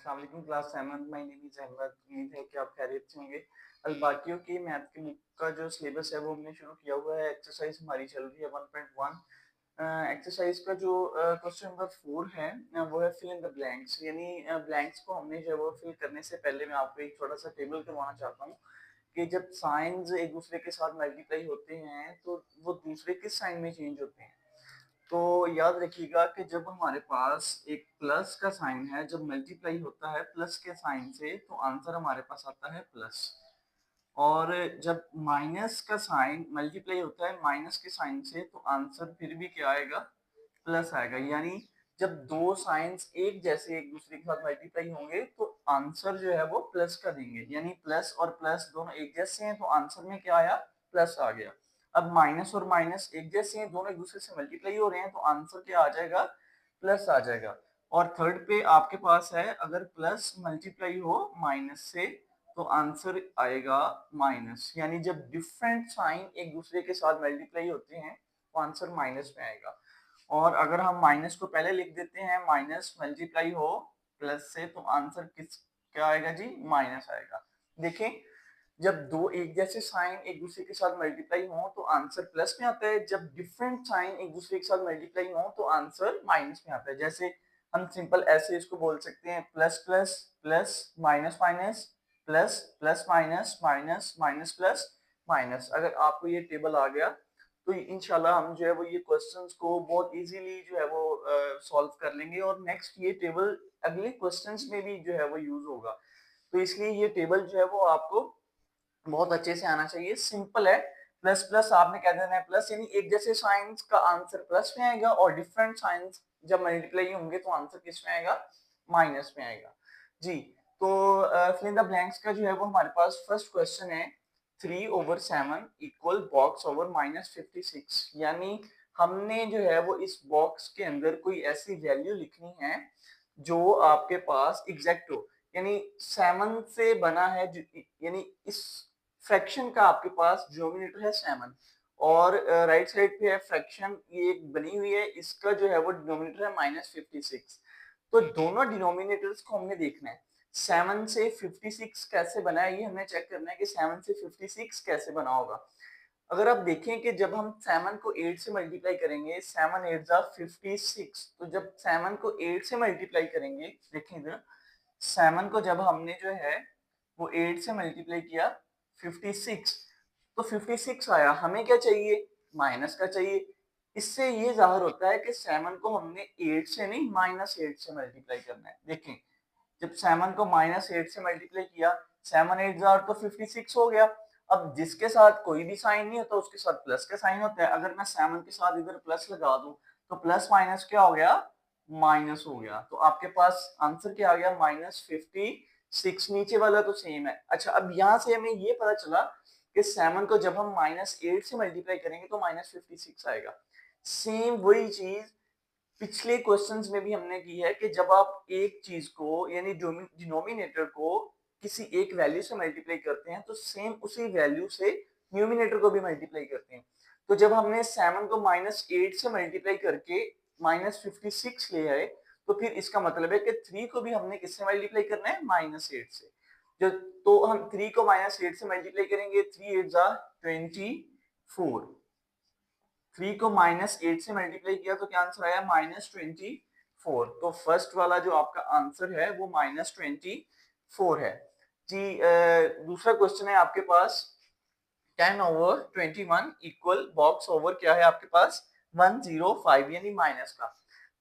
अस्सलाम वालेकुम class 7 my name is Ahmad. उम्मीद है कि आप खैरियत से होंगे। अल बाकियों की मैथ की बुक का जो सिलेबस है वो हमने शुरू किया हुआ है। एक्सरसाइज हमारी चल रही है 1.1। एक्सरसाइज का जो क्वेश्चन नंबर 4 है वो है फिल इन द ब्लैंक्स, यानी ब्लैंक्स को हमने जो है वो फिल करने से पहले मैं आपको एक छोटा सा टेबल करवाना चाहता हूँ कि जब साइंस एक दूसरे के साथ मल्टीप्लाई होते हैं तो वो दूसरे किस साइन में चेंज होते हैं। तो याद रखिएगा कि जब हमारे पास एक प्लस का साइन है, जब मल्टीप्लाई होता है प्लस के साइन से तो आंसर हमारे पास आता है प्लस। और जब माइनस का साइन मल्टीप्लाई होता है माइनस के साइन से तो आंसर फिर भी क्या आएगा, प्लस आएगा। यानी जब दो साइंस एक जैसे एक दूसरे के साथ मल्टीप्लाई होंगे तो आंसर जो है वो प्लस का देंगे। यानी प्लस और प्लस दोनों एक जैसे हैं तो आंसर में क्या आया, प्लस आ गया। अब माइनस और माइनस एक जैसे हैं, दोनों एक दूसरे से मल्टीप्लाई हो रहे हैं तो आंसर क्या आ जाएगा, प्लस आ जाएगा। और थर्ड पे आपके पास है अगर प्लस मल्टीप्लाई हो माइनस से तो आंसर आएगा माइनस। यानी जब डिफरेंट साइन एक दूसरे के साथ मल्टीप्लाई होते हैं तो आंसर माइनस में आएगा। और अगर हम माइनस को पहले लिख देते हैं, माइनस मल्टीप्लाई हो प्लस से तो आंसर किस क्या आएगा जी, माइनस आएगा। देखें, जब दो एक जैसे साइन एक दूसरे के साथ मल्टीप्लाई हो तो आंसर प्लस में आता है, जब डिफरेंट साइन एक दूसरे के साथ मल्टीप्लाई हो तो आंसर माइनस में आता है। जैसे हम सिंपल ऐसे इसको बोल सकते हैं plus plus plus minus minus plus plus minus minus minus plus minus. अगर आपको ये टेबल आ गया तो इंशाल्लाह हम जो है वो ये क्वेश्चंस को बहुत इजीली जो है वो सॉल्व कर लेंगे और नेक्स्ट ये टेबल अगले क्वेश्चंस में भी जो है वो यूज होगा। तो इसलिए ये टेबल जो है वो आपको बहुत अच्छे से आना चाहिए। सिंपल है, प्लस प्लस आपने कह देना है प्लस, यानी एक जैसे साइंस का आंसर प्लस में आएगा और डिफरेंट साइंस जब मल्टीप्लाई होंगे तो आंसर किस में आएगा, माइनस में आएगा जी। तो फिल इन द ब्लैंक्स का जो है वो हमारे पास फर्स्ट क्वेश्चन है 3/7 इक्वल बॉक्स ओवर -56। यानी हमने जो है वो इस बॉक्स के अंदर कोई ऐसी वैल्यू लिखनी है जो आपके पास एग्जैक्ट हो। यानी 7 से बना है यानी इस फ्रैक्शन का आपके पास डिनोमिनेटर है 7 और राइट साइड पे है फ्रैक्शन, ये एक बनी हुई है, इसका जो है वो डिनोमिनेटर है -56। तो दोनों डिनोमिनेटर्स को हमने देखना है। 7 से 56 कैसे बना है ये हमें चेक करना है कि 7 से 56 कैसे बना होगा। अगर आप देखें कि जब हम 7 को 8 से मल्टीप्लाई करेंगे, 7 8 जा 56, तो जब 7 को 8 से मल्टीप्लाई करेंगे, देखें इधर 7 को जब हमने जो है वो 8 से मल्टीप्लाई किया 56, तो 56 आया। हमें क्या चाहिए, माइनस का चाहिए। इससे ये जाहिर होता है कि 7 को हमने 8 से नहीं -8 से मल्टीप्लाई करना है। देखें, जब 7 को -8 से मल्टीप्लाई किया, 7 8 जार तो 56 हो गया। अब जिसके साथ कोई भी साइन नहीं होता उसके साथ प्लस का साइन होता है। अगर मैं 7 के साथ इधर प्लस लगा दूं तो प्लस माइनस क्या हो गया, माइनस हो गया। तो आपके पास आंसर क्या आ गया, -56। नीचे वाला तो सेम है। अच्छा, अब यहाँ से हमें ये पता चला कि 7 को जब हम -8 से मल्टीप्लाई करेंगे तो -56 आएगा। सेम वही चीज पिछले क्वेश्चंस में भी हमने की है कि जब आप एक चीज को यानी डिनोमिनेटर को किसी एक वैल्यू से मल्टीप्लाई करते हैं तो सेम उसी वैल्यू से न्यूमिनेटर को भी मल्टीप्लाई करते हैं। तो जब हमने 7 को -8 से मल्टीप्लाई करके -56 ले आए तो फिर इसका मतलब है कि 3 को भी हमने किससे मल्टीप्लाई करना है, -8 से। जो तो हम 3 को -8 से मल्टीप्लाई करेंगे, 3 8 जा 24। 3 को -8 से मल्टीप्लाई किया तो क्या आंसर आया, -24। तो फर्स्ट वाला जो आपका आंसर है वो -24 है जी। दूसरा क्वेश्चन है आपके पास 10/21 इक्वल बॉक्स ओवर क्या है आपके पास 105, यानी माइनस का।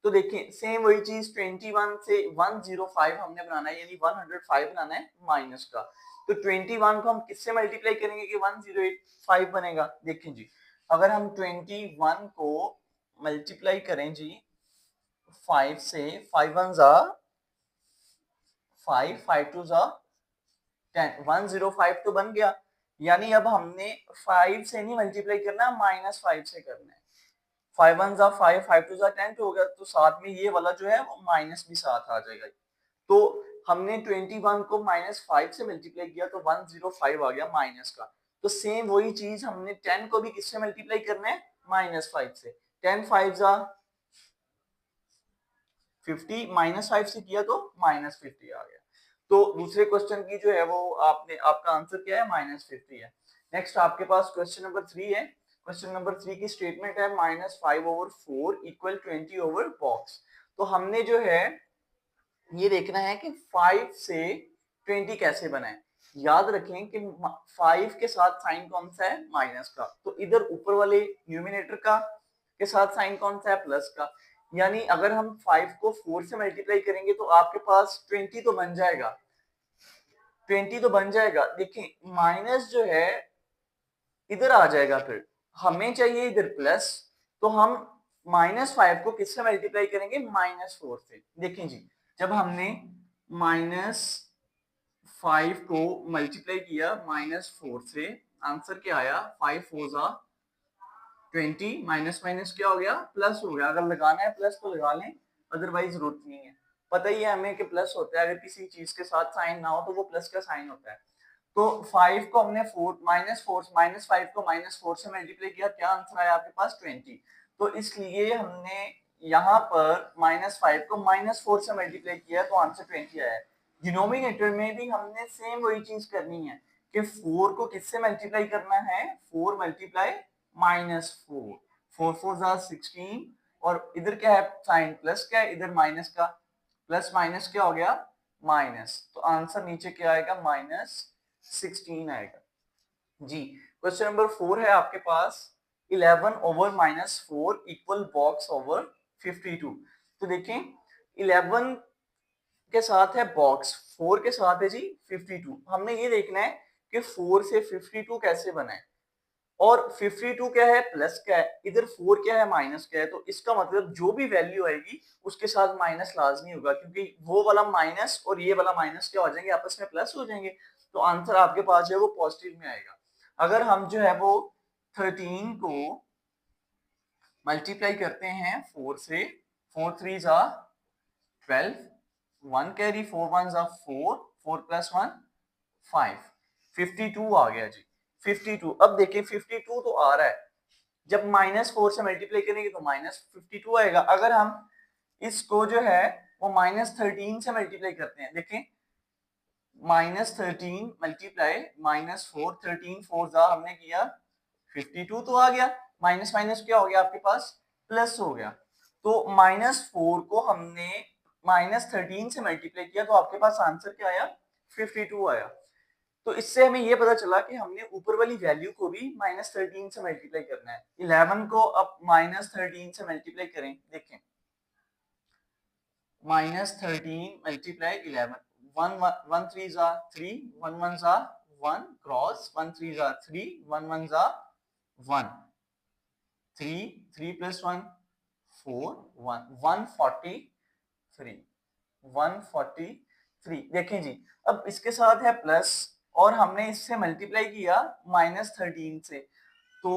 तो देखिए सेम वही चीज 21 से 105 हमने बनाना है, यानी 105 बनाना है माइनस का। तो 21 को हम किससे मल्टीप्लाई करेंगे कि 1085 बनेगा। देखिए जी, अगर हम 21 को मल्टीप्लाई करें जी 5 से, 5 1 जा 5, 5 2 जा 10, 105 तो बन गया। यानी अब हमने 5 से नहीं मल्टीप्लाई करना, -5 से करना है। 5 1 जा 5, 5 2 जा 10 हो गया, तो साथ में ये वाला जो है वो माइनस भी साथ आ जाएगा। तो हमने 21 को -5 से मल्टीप्लाई किया तो 105 आ गया माइनस का। तो सेम वही चीज हमने 10 को भी किससे मल्टीप्लाई करना है, -5 से। 10 5 जा 50 -5 से किया तो -50 आ गया। तो दूसरे क्वेश्चन की जो है वो आपका आंसर क्या है, -50 है। नेक्स्ट आपके पास क्वेश्चन नंबर 3 है। क्वेश्चन नंबर 3 की स्टेटमेंट है -5/4 इक्वल 20/box। तो हमने जो है ये देखना है कि 5 से 20 कैसे बनाए। याद रखें कि 5 के साथ साइन कौन सा है, माइनस का, तो इधर ऊपर वाले न्यूमिनेटर का के साथ साइन कौन सा है, प्लस का। यानी अगर हम 5 को 4 से मल्टीप्लाई करेंगे तो आपके पास 20 तो बन जाएगा, 20 तो बन जाएगा। देखिए माइनस जो है इधर आ जाएगा, फिर हमें चाहिए इधर प्लस, तो हम -5 को किससे मल्टीप्लाई करेंगे, -4 से। देखें जी, जब हमने -5 को मल्टीप्लाई किया -4 से, आंसर क्या आया, 5 4 जा 20, माइनस माइनस क्या हो गया, प्लस हो गया। अगर लगाना है प्लस तो लगा लें, अदरवाइज जरूरत नहीं है। पता ही है हमें कि प्लस होता है, अगर किसी चीज के साथ साइन ना हो तो वो प्लस का साइन होता है। तो 5 को हमने 4 -5 को -4 से मल्टीप्लाई किया, क्या आंसर आया आपके पास, 20। तो इसलिए हमने यहाँ पर -5 को -4 से मल्टीप्लाई किया तो आंसर 20 आया है। डिनोमिनेटर में भी हमने सेम वही चीज करनी है कि 4 को किससे मल्टीप्लाई करना है, 4 मल्टीप्लाई -4, 4 4 जा 16, और इधर क्या है साइन प्लस का है, इधर माइनस का, प्लस माइनस क्या हो गया, माइनस। तो आंसर नीचे क्या आएगा, -16 आएगा जी। क्वेश्चन नंबर 4 है आपके पास, 11/-4 इक्वल बॉक्स ओवर 52। तो देखें 11 के साथ है बॉक्स, 4 के साथ है जी 52। हमने ये देखना है कि 4 से 52 कैसे बनाए, और 52 क्या है, प्लस का है, इधर 4 क्या है, माइनस का है। तो इसका मतलब जो भी वैल्यू आएगी उसके साथ माइनस लाजमी होगा, क्योंकि वो वाला माइनस और ये वाला माइनस क्या हो जाएंगे, आपस में प्लस हो जाएंगे। तो आंसर आपके पास जो है वो पॉजिटिव में आएगा। अगर हम जो है वो 13 को मल्टीप्लाई करते हैं 4 से, 4 3 जा 12, 1 कैरी, 4 1 जा 4, 4 + 1 5, 52 आ गया जी, 52। अब देखिए 52 तो आ रहा है, जब -4 से मल्टीप्लाई करेंगे तो -52 आएगा। अगर हम इसको जो है वो -13 से मल्टीप्लाई करते हैं, देखें -13 मल्टीप्लाई -4, 13 4 जा हमने किया 52 तो आ गया, माइनस माइनस क्या हो गया आपके पास, प्लस हो गया। तो -4 को हमने -13 से मल्टीप्लाई किया तो आपके पास आंसर क्या आया, 52 आया। तो इससे हमें ये पता चला कि हमने ऊपर वाली वैल्यू को भी -13 से मल्टीप्लाई करना है। 11 को अब -13 से मल्टीप्लाई करें, देखें -13 मल्टीप्लाई 11, 1 3 जा 3, 1 1 जा 1 क्रॉस, 1 3 जा 3, 1 1 जा 1, 3 3 + 1 4, 1 143, 143। देखें जी, अब इसके साथ है प्लस और हमने इससे मल्टीप्लाई किया -13 से, तो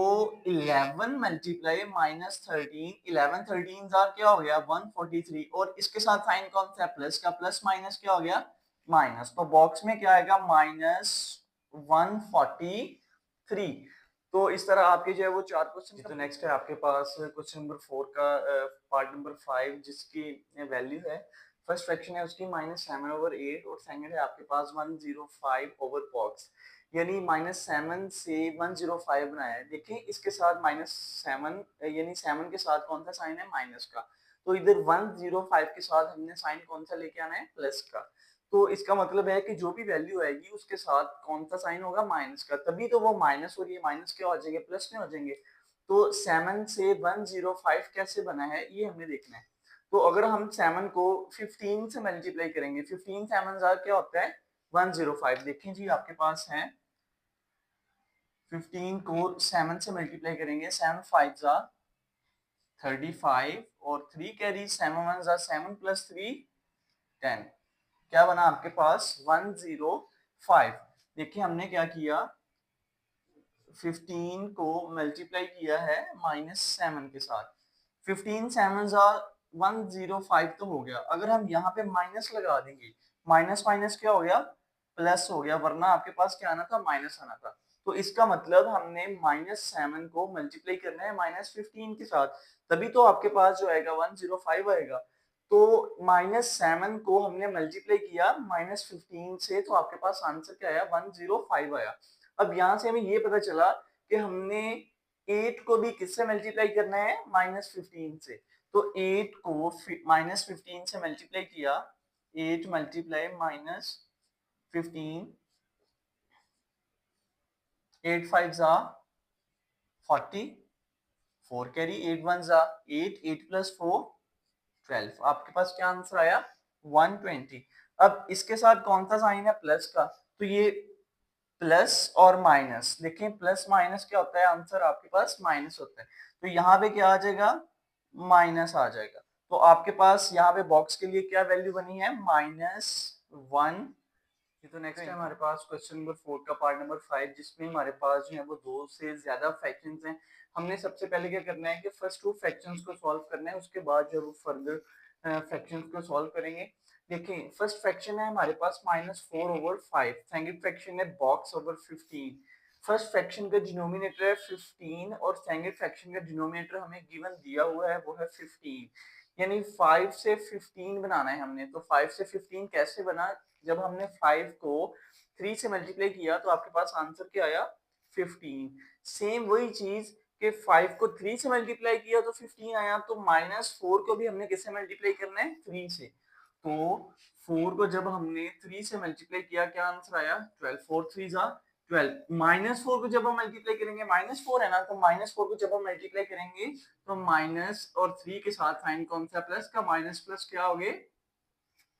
11 मल्टीप्लाई -13, 11 13 क्या हो गया, 143, और इसके साथ साइन कौन सा है, प्लस का, प्लस माइनस क्या हो गया, माइनस। तो बॉक्स में क्या आएगा, -143। तो इस तरह आपके जो है वो 4 क्वेश्चन। तो नेक्स्ट है आपके पास क्वेश्चन नंबर 4 का पार्ट नंबर 5, जिसकी वैल्यू है, फर्स्ट फ्रैक्शन है उसकी -7/8, और सेकंड है आपके पास 105/box, यानी -7 से 105 बनाया है। देखिए इसके साथ -7 यानी 7 के साथ कौन सा साइन है, माइनस का। तो इधर 105 के साथ हमने साइन कौन सा लेके आना है, प्लस का। तो इसका मतलब है कि जो भी वैल्यू आएगी उसके साथ कौन सा साइन होगा, माइनस का, तभी तो वो माइनस और ये माइनस क्या हो जाएंगे, प्लस में हो जाएंगे। तो 7 से 105 कैसे बना है ये हमें देखना है। तो अगर हम 7 को 15 से मल्टीप्लाई करेंगे, 15 7 क्या होता है, 105। देखें जी आपके पास है 15 को 7 से मल्टीप्लाई करेंगे, 7 5 जा 35, और 3 कैरी, 7 1 जा 7 + 3 10, क्या बना आपके पास, 105। देखिए हमने क्या किया, 15 को मल्टीप्लाई किया है -7 के साथ, 15 7 जा 105 तो हो गया। अगर हम यहाँ पे माइनस लगा देंगे, माइनस माइनस क्या हो गया, प्लस हो गया, वरना आपके पास क्या आना था, माइनस आना था। तो इसका मतलब हमने -7 को मल्टीप्लाई करना है -15 के साथ, तभी तो आपके पास जो आएगा 105 आएगा। तो -7 को हमने मल्टीप्लाई किया -15 से, तो आपके पास आंसर क्या आया, 105 आया। अब यहाँ से हमें ये पता चला कि हमने 8 को भी किससे मल्टीप्लाई करना है, -15 से। तो 8 को -15 से मल्टीप्लाई किया, 8 मल्टीप्लाई -15, 8 5 जा 40, 4 कैरी, 8 1 जा 8, 8 प्लस 4 12। आपके पास क्या आंसर आया, 120। अब इसके साथ कौन सा साइन है, प्लस का, तो ये प्लस और माइनस, देखिए प्लस माइनस क्या होता है, आंसर आपके पास माइनस होता है। तो यहाँ पे क्या आ जाएगा, माइनस आ जाएगा। तो आपके पास यहाँ पे बॉक्स के लिए क्या वैल्यू बनी है, -1। तो नेक्स्ट है हमारे पास क्वेश्चन नंबर 4 का पार्ट नंबर 5, जिसमें हमारे पास जो है वो 2 से ज्यादा फ्रैक्शंस हैं। हमने सबसे पहले क्या करना है कि फर्स्ट 2 फ्रैक्शंस को सॉल्व करना है, उसके बाद जो है वो फर्दर फ्रैक्शंस को सॉल्व करेंगे। देखिए फर्स्ट फ्रैक्शन है हमारे पास -4/5, सेकंड फ्रैक्शन है box/15। फर्स्ट फ्रैक्शन का डिनोमिनेटर है 15 और सेकंड फ्रैक्शन का डिनोमिनेटर हमें गिवन दिया हुआ है वो है 15, यानी 5 से 15 बनाना है हमने। तो 5 से 15 कैसे बना, जब हमने 5 को 3 से मल्टीप्लाई किया तो आपके पास आंसर क्या आया, 15। सेम वही चीज कि 5 को 3 से मल्टीप्लाई किया तो 15 आया, तो -4 को भी हमने किससे मल्टीप्लाई करना है, 3 से। तो 4 को जब हमने 3 से मल्टीप्लाई किया, क्या आंसर आया, 12, 4 3 जा 12। -4 को जब हम मल्टीप्लाई करेंगे, -4 है ना, तो -4 को जब हम मल्टीप्लाई करेंगे तो माइनस और 3 के साथ साइन कौन सा, प्लस का, माइनस प्लस क्या हो गए,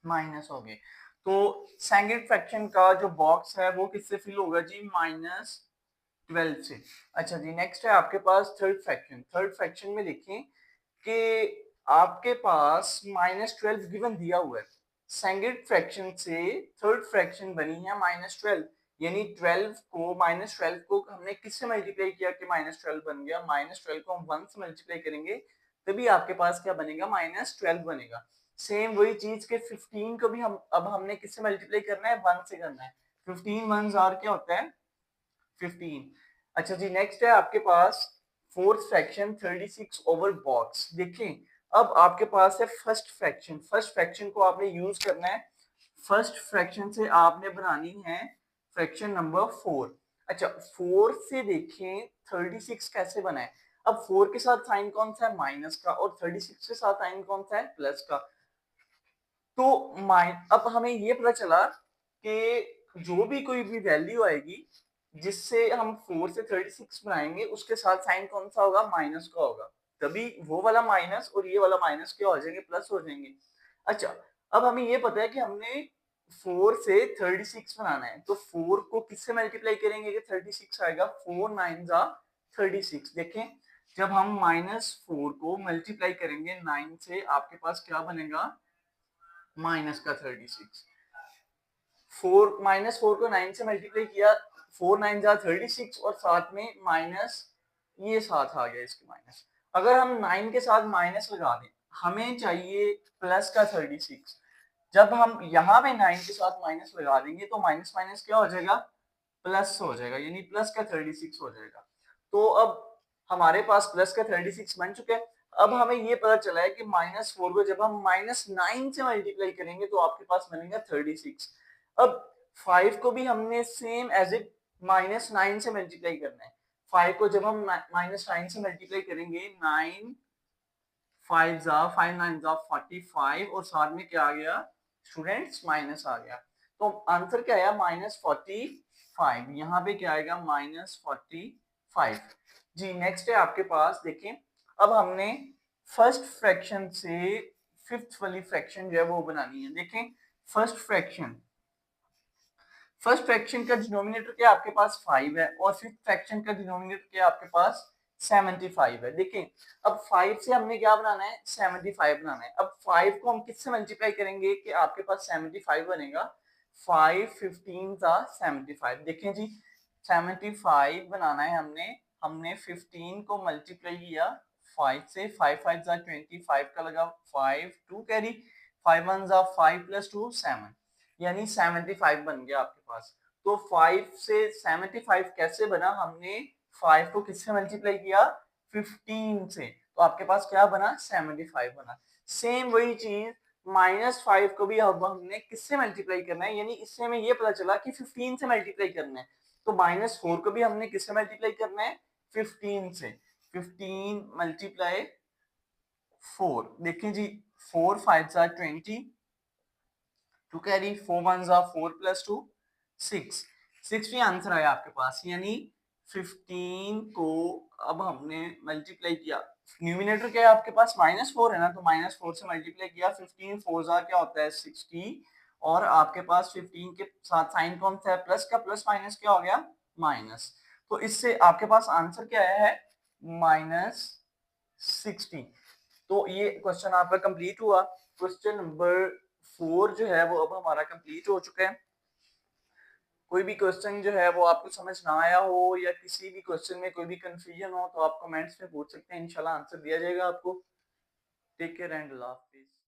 माइनस हो गए। तो सेकंड फ्रैक्शन का जो बॉक्स है वो किससे फिल होगा जी, -12 से। अच्छा जी, नेक्स्ट है आपके पास थर्ड फ्रैक्शन। थर्ड फ्रैक्शन में देखें कि आपके पास -12 गिवन दिया हुआ है, सेकंड फ्रैक्शन से थर्ड फ्रैक्शन बनी है -12, यानी 12 को -12 को हमने किससे मल्टीप्लाई किया कि -12 बन गया, -12 को हम 1 से मल्टीप्लाई करेंगे तभी आपके पास क्या बनेगा, -12 बनेगा। सेम वही चीज के 15 को भी हम अब हमने किससे मल्टीप्लाई करना है, 1 से करना है। 15 1 जार क्या होता है, 15। अच्छा जी, नेक्स्ट है आपके पास फोर्थ फ्रैक्शन 36/बॉक्स। देखें अब आपके पास है फर्स्ट फ्रैक्शन, फर्स्ट फ्रैक्शन को आपने यूज करना है, फर्स्ट फ्रैक्शन से आपने बनानी है फ्रैक्शन नंबर 4। अच्छा 4 से देखें 36 कैसे बना है, अब 4 के साथ साइन कौन सा है, माइनस का, और 36 के साथ साइन कौन सा है, प्लस का। तो अब हमें ये पता चला कि जो भी कोई भी वैल्यू आएगी जिससे हम 4 से 36 बनाएंगे उसके साथ साइन कौन सा होगा, माइनस का होगा, तभी वो वाला माइनस और ये वाला माइनस क्या हो जाएंगे, प्लस हो जाएंगे। अच्छा अब हमें ये पता है कि हमने 4 से 36 बनाना है, तो 4 को किससे मल्टीप्लाई करेंगे कि 36 आएगा, 4 9 जा 36। देखें जब हम -4 को मल्टीप्लाई करेंगे 9 से, आपके पास क्या बनेगा, माइनस का 36। 4 -4 को 9 से मल्टीप्लाई किया, 4 9 जा 36 और साथ में माइनस, ये साथ आ गया इसके माइनस। अगर हम 9 के साथ माइनस लगा दें, हमें चाहिए प्लस का 36। जब हम यहाँ पे 9 के साथ माइनस लगा देंगे तो माइनस माइनस क्या हो जाएगा, प्लस हो जाएगा, यानी प्लस का 36 हो जाएगा। तो अब हमारे पास प्लस का 36 बन चुका है। अब हमें ये पता चला है कि -4 को जब हम -9 से मल्टीप्लाई करेंगे तो आपके पास बनेगा 36। अब 5 को भी हमने सेम एज इट -9 से मल्टीप्लाई करना है। 5 को जब हम -9 से मल्टीप्लाई करेंगे, 9 5 जा 5 9 जा 45 और साथ में क्या आ गया स्टूडेंट्स, माइनस आ गया। तो आंसर क्या आया, -45। यहाँ पे क्या आएगा, -45। जी नेक्स्ट है आपके पास, देखें अब हमने फर्स्ट फ्रैक्शन से फिफ्थ वाली फ्रैक्शन जो है वो बनानी है। देखें फर्स्ट फ्रैक्शन, फर्स्ट फ्रैक्शन का डिनोमिनेटर क्या आपके पास 5 है और फिफ्थ फ्रैक्शन का डिनोमिनेटर क्या आपके पास 75 है। देखें अब 5 से हमने क्या बनाना है, 75 बनाना है। अब 5 को हम किससे मल्टीप्लाई करेंगे कि आपके पास 75 बनेगा, 5 15 था 75। देखें जी 75 बनाना है हमने, हमने 15 को मल्टीप्लाई किया 5 से, 5 5 जा 25 का लगा 5 2 कैरी, 5 1 जा 5 प्लस 2 7, यानी 75 बन गया आपके पास। तो 5 से 75 कैसे बना, हमने 5 को किससे मल्टीप्लाई किया, 15 से, तो आपके पास क्या बना, 75 बना। सेम वही चीज -5 को भी अब हमने किससे मल्टीप्लाई करना है, यानी इससे हमें ये पता चला कि 15 से मल्टीप्लाई करना है। तो -4 को भी हमने किससे मल्टीप्लाई करना है, 15 से। 15 मल्टीप्लाई 4, देखिए जी, 4 5 जा 20, टू कैरी 4 1 जा 4 प्लस 2 6, 6 भी आंसर आया आपके पास, यानी 15 को अब हमने मल्टीप्लाई किया। न्यूमिनेटर क्या है आपके पास, -4 है ना, तो -4 से मल्टीप्लाई किया। 15 4 जा क्या होता है 60, और आपके पास 15 के साथ साइन कौन सा है, प्लस का, प्लस माइनस क्या हो गया, माइनस। तो इससे आपके पास आंसर क्या आया है, -60। तो ये क्वेश्चन आपका कंप्लीट हुआ। क्वेश्चन नंबर 4 जो है वो अब हमारा कंप्लीट हो चुका है। कोई भी क्वेश्चन जो है वो आपको समझ ना आया हो, या किसी भी क्वेश्चन में कोई भी कंफ्यूजन हो, तो आप कमेंट्स में पूछ सकते हैं, इंशाल्लाह आंसर दिया जाएगा आपको। टेक केयर एंड अल्लाह हाफिज।